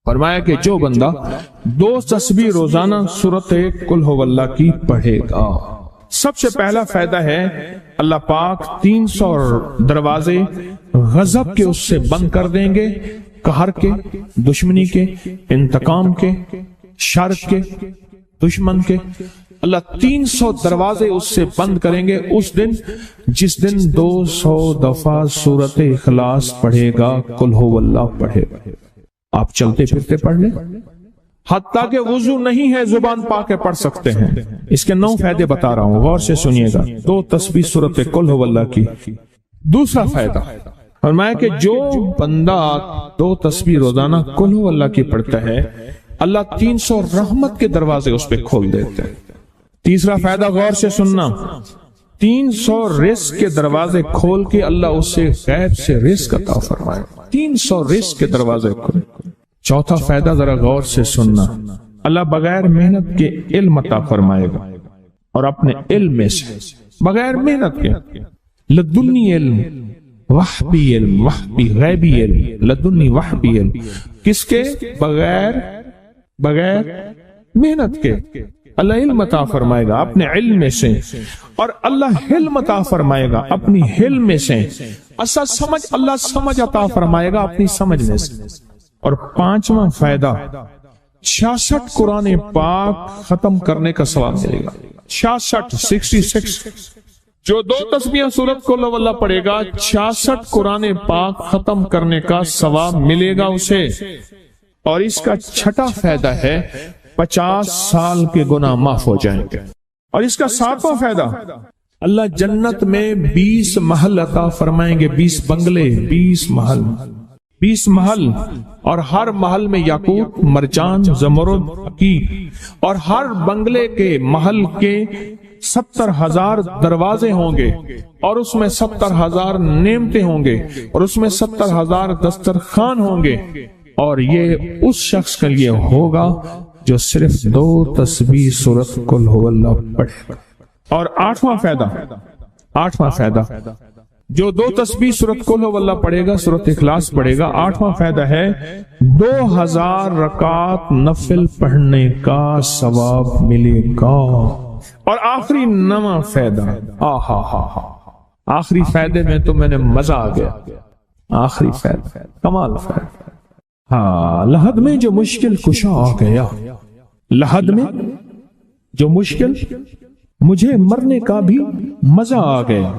فرمایا کہ جو بندہ 2 تسبیح روزانہ سورت قل ہو اللہ کی پڑھے گا، سب سے پہلا فائدہ ہے اللہ پاک 300 دروازے غضب کے اس سے بند کر دیں گے، قہر کے، دشمنی کے، انتقام کے، شر کے، دشمن کے۔ اللہ 300 دروازے اس سے بند کریں گے اس دن جس دن 200 دفعہ سورت اخلاص پڑھے گا، قل ہو اللہ پڑھے گا۔ آپ چلتے پھرتے پڑھ لیں، حتیٰ کہ وضو نہیں ہے زبان پاک کے پڑھ سکتے ہیں۔ اس کے 9 فائدے بتا رہا ہوں، غور سے سنیے گا۔ 2 تسبیح سورت قل ہو اللہ کی۔ دوسرا فائدہ فرمایا کہ جو بندہ 2 تسبیح روزانہ قل ہو اللہ کی پڑھتا ہے، اللہ 300 رحمت کے دروازے اس پہ کھول دیتے ہیں۔ تیسرا فائدہ غور سے سننا، 300 رزق کے دروازے کھول کے اللہ اس سے غیب سے رزق عطا فرمائے، 300 رزق کے دروازے کھول۔ چوتھا فائدہ ذرا غور سے سننا، اللہ بغیر محنت کے علم عطا فرمائے گا، اور اپنے علم میں سے بغیر محنت کے لدنی علم، وحبی علم، وحبی غیبی علم، لدنی وحبی علم، کس کے؟ بغیر محنت کے اللہ علم عطا فرمائے گا اپنے علم میں سے، اور اللہ حلم عطا فرمائے گا اپنی حلم میں سے، اللہ سمجھ عطا فرمائے گا اپنی سمجھ میں سے۔ اور 5واں فائدہ 66 قرآن پاک ختم کرنے کا ثواب ملے گا۔ 66 جو 2 تسبیح سورت قل ہو اللہ پڑھے گا، 66 قرآن پاک ختم کرنے کا ثواب ملے گا اسے۔ اور اس کا 6واں فائدہ ہے 50 سال کے گناہ معاف ہو جائیں گے۔ اور اس کا 7واں فائدہ، اللہ جنت میں 20 محل عطا فرمائیں گے، 20 بنگلے، 20 محل، اور ہر محل میں یاقوت، مرجان، زمرد، عقیق، اور ہر بنگلے کے محل کے 70,000 دروازے ہوں گے، اور اس میں 70,000 نعمتیں ہوں گے، اور اس میں 70,000 دسترخوان ہوں گے، اور یہ اس شخص کے لیے ہوگا جو صرف 2 تسبیح سورت قل ہو اللہ پڑھے۔ اور 8واں فائدہ جو 2 تسبیح سورت قل ہو اللہ پڑھے گا، سورت اخلاص پڑھے گا، 8واں فائدہ ہے 2000 رکعت نفل پڑھنے کا ثواب ملے گا۔ اور آخری 9واں فائدہ، آخری فائدے میں تو میں نے مزہ آ گیا، آخری فائدہ کمال فائدہ۔ لحد میں جو مشکل کشا آ گیا، لحد میں جو مشکل، مجھے مرنے کا بھی مزہ آ گیا،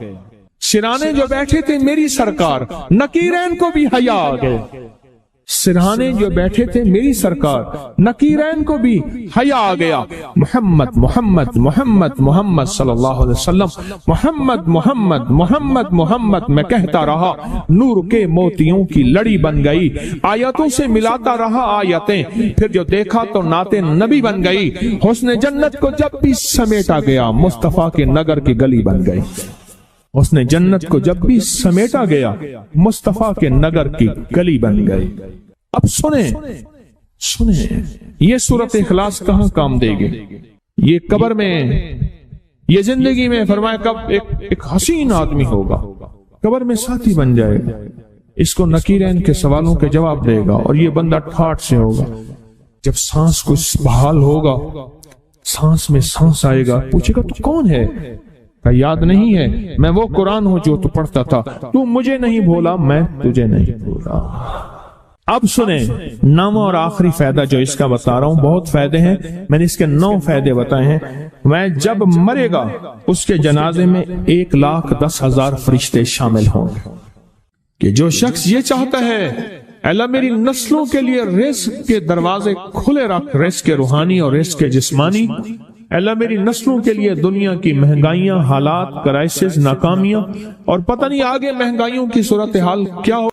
سرانے جو بیٹھے تھے میری سرکار، نکیرین کو بھی حیا آ گئے، سرہانے جو بیٹھے تھے میری سرکار، نکیرین کو بھی حیا آ گیا۔ محمد محمد محمد محمد صلی اللہ علیہ وسلم، محمد محمد محمد محمد میں کہتا رہا، نور کے موتیوں کی لڑی بن گئی، آیتوں سے ملاتا رہا آیتیں، پھر جو دیکھا تو نعت نبی بن گئی، حسن جنت کو جب بھی سمیٹا گیا، مصطفیٰ کے نگر کی گلی بن گئی، اس نے جنت کو جب بھی سمیٹا گیا، مصطفیٰ کے نگر کی گلی بن گئی۔ اب سنیں یہ سورت اخلاص کہاں کام دے گی؟ یہ قبر میں، یہ زندگی میں، فرمایا کب ایک حسین آدمی ہوگا، قبر میں ساتھی بن جائے گا، اس کو نکیرین کے سوالوں کے جواب دے گا، اور یہ بندہ ٹھاٹ سے ہوگا۔ جب سانس کچھ بحال ہوگا، سانس میں سانس آئے گا، پوچھے گا تو کون ہے؟ یاد نہیں ہے، میں وہ قرآن ہوں جو تو پڑھتا تھا، تو مجھے نہیں بھولا، میں تجھے نہیں بھولا۔ اب سنیں 9واں اور آخری فائدہ جو اس کا بتا رہا ہوں، بہت فائدے ہیں، میں نے اس کے 9 فائدے بتائے ہیں۔ میں جب مرے گا اس کے جنازے میں 1,10,000 فرشتے شامل ہوں گے، کہ جو شخص یہ چاہتا ہے اللہ میری نسلوں کے لیے رزق کے دروازے کھلے رکھ، رزق کے روحانی اور رزق کے جسمانی، اللہ میری نسلوں کے لیے دنیا کی مہنگائیاں، حالات، کرائسس، ناکامیاں، اور پتہ نہیں آگے مہنگائیوں کی صورتحال کیا ہو